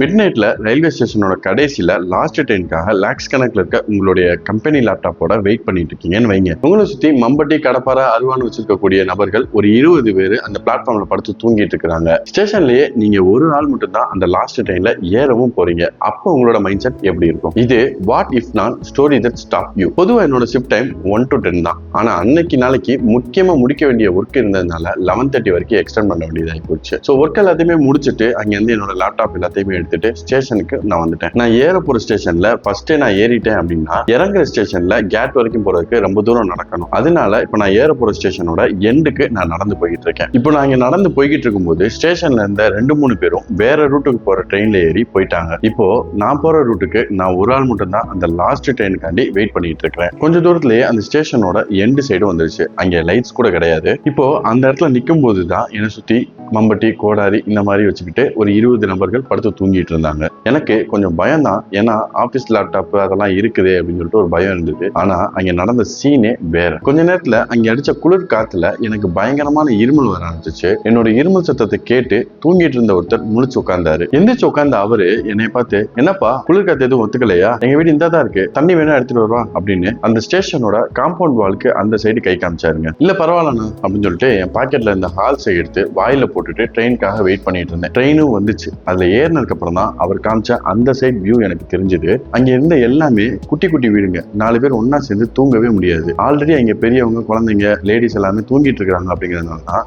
Mid நைட்ல railway ஸ்டேஷனோட கடைசியில last ட்ரெயினுக்காக lakhs கணக்கில் இருக்க உங்களுடைய கம்பெனி லேப்டாப்போட வெயிட் பண்ணிட்டு இருக்கீங்கன்னு வைங்க. உங்களை சுத்தி மம்பட்டி கடப்பாறை அருவான்னு வச்சிருக்கக்கூடிய நபர்கள் ஒரு 20 பேர் அந்த பிளாட்ஃபார்ம்ல படுத்து தூங்கிட்டு இருக்காங்க. ஸ்டேஷன்லயே நீங்க ஒரு நாள் மட்டும் தான் அந்த லாஸ்ட் ட்ரெயின்ல ஏறவும் போறீங்க. அப்போ உங்களோட மைண்ட் செட் எப்படி இருக்கும்? இது வாட் இஃப் நான் ஸ்டோரி தட் ஸ்டாப் யூ. பொதுவா என்னோட ஷிஃப்ட் டைம் 1 to 10 தான். ஆனா அன்னைக்கு நாளைக்கு முக்கியமா முடிக்க வேண்டிய ஒர்க் இருந்ததுனால 11:30 வரைக்கும் எக்ஸ்டெண்ட் பண்ண வேண்டியதாகி போச்சு. ஸோ ஒர்க் எல்லாத்தையுமே முடிச்சுட்டு அங்கிருந்து என்னோட லேப்டாப் எல்லாத்தையுமே ஸ்டேஷனுக்கு நான் வந்துட்டேன். நான் ஏற போற ஸ்டேஷன்ல ஃபர்ஸ்ட் நான் ஏறிட்டேன் அப்படின்னா இறங்குற ஸ்டேஷன்ல கேட் வரைக்கும் போறதுக்கு ரொம்ப தூரம் நடக்கணும். அதனால இப்ப நான் ஏற போற ஸ்டேஷனோட எண்டுக்கு நான் நடந்து போய்கிட்டு இருக்கேன். இப்போ நான் இங்க நடந்து போய்கிட்டு இருக்கும்போது ஸ்டேஷன்ல இருந்த 2-3 பேரும் வேற ரூட்டுக்கு போற ட்ரெயின்ல ஏறி போயிட்டாங்க. இப்போ நான் போற ரூட்டுக்கு நான் ஒரு ஆள் மட்டும் தான் அந்த லாஸ்ட் ட்ரெயினுக்காண்டி வெயிட் பண்ணிட்டு இருக்கிறேன். கொஞ்ச தூரத்திலேயே அந்த ஸ்டேஷனோட எண்டு சைடு வந்துருச்சு. அங்க லைட்ஸ் கூட கிடையாது. இப்போ அந்த இடத்துல நிற்கும் போதுதான் என்னை சுத்தி மம்பட்டி கோடாரி இந்த மாதிரி வச்சுக்கிட்டு ஒரு 20 நபர்கள் படுத்து தூங்கிட்டு இருந்தாங்க. எனக்கு கொஞ்சம் பயம் தான். ஏன்னா ஆபீஸ் லேப்டாப் அதெல்லாம் இருக்குது அப்படின்னு சொல்லிட்டு ஒரு பயம் இருந்தது. ஆனா அங்க நடந்த சீனே வேற. கொஞ்ச நேரத்துல அங்க அடிச்ச குளிர் காத்துல எனக்கு பயங்கரமான இருமல் வர ஆரம்பிச்சிச்சு. என்னோட இருமல் சத்தத்தை கேட்டு தூங்கிட்டு இருந்த ஒருத்தர் முழிச்சு உட்கார்ந்தாரு. எந்திரிச்சு உட்கார்ந்த அவரு என்னை பார்த்து, என்னப்பா குளிர் காத்து எதுவும் ஒத்துக்கலையா? எங்க வீடு இந்த தான் இருக்கு, தண்ணி வேணா எடுத்துட்டு வருவா அப்படின்னு அந்த ஸ்டேஷனோட காம்பவுண்ட் வாலுக்கு அந்த சைடு கை காமிச்சாருங்க. இல்ல பரவாயில்லண்ணா அப்படின்னு சொல்லிட்டு என் பாக்கெட்ல இருந்த ஹால்ஸை எடுத்து வாயில போட்டுட்டு ட்ரெயினுக்காக வெயிட் பண்ணிட்டு இருந்தேன். ட்ரெயினும் வந்துச்சு. அதுல ஏறினதுக்கு அப்புறம் தான் அவர் காமிச்ச அந்த சைட் வியூ எனக்கு தெரிஞ்சது. அங்க இருந்த எல்லாமே குட்டி குட்டி வீடுங்க. 4 பேர் ஒன்னா சேர்ந்து தூங்கவே முடியாது. ஆல்ரெடி அங்க பெரியவங்க, குழந்தைங்க, லேடிஸ் எல்லாமே தூங்கிட்டு இருக்காங்க. அப்படிங்கிறதுனால தான்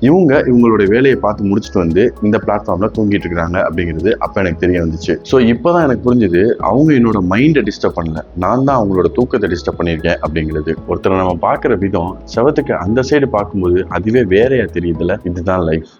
இவங்களோட வேலையை பார்த்து முடிச்சுட்டு வந்து இந்த பிளாட்ஃபார்ம்ல தூங்கிட்டு இருக்காங்க அப்படிங்கிறது அப்ப எனக்கு தெரிய வந்துச்சு. ஸோ இப்பதான் எனக்கு புரிஞ்சது, அவங்க என்னோட மைண்டை டிஸ்டர்ப் பண்ணல, நான் தான் அவங்களோட தூக்கத்தை டிஸ்டர்ப் பண்ணியிருக்கேன் அப்படிங்கிறது. ஒருத்தரை நம்ம பார்க்குற விதம் செவத்துக்கு அந்த சைடு பார்க்கும்போது அதுவே வேறையா தெரியுதுல. இதுதான் லைஃப்.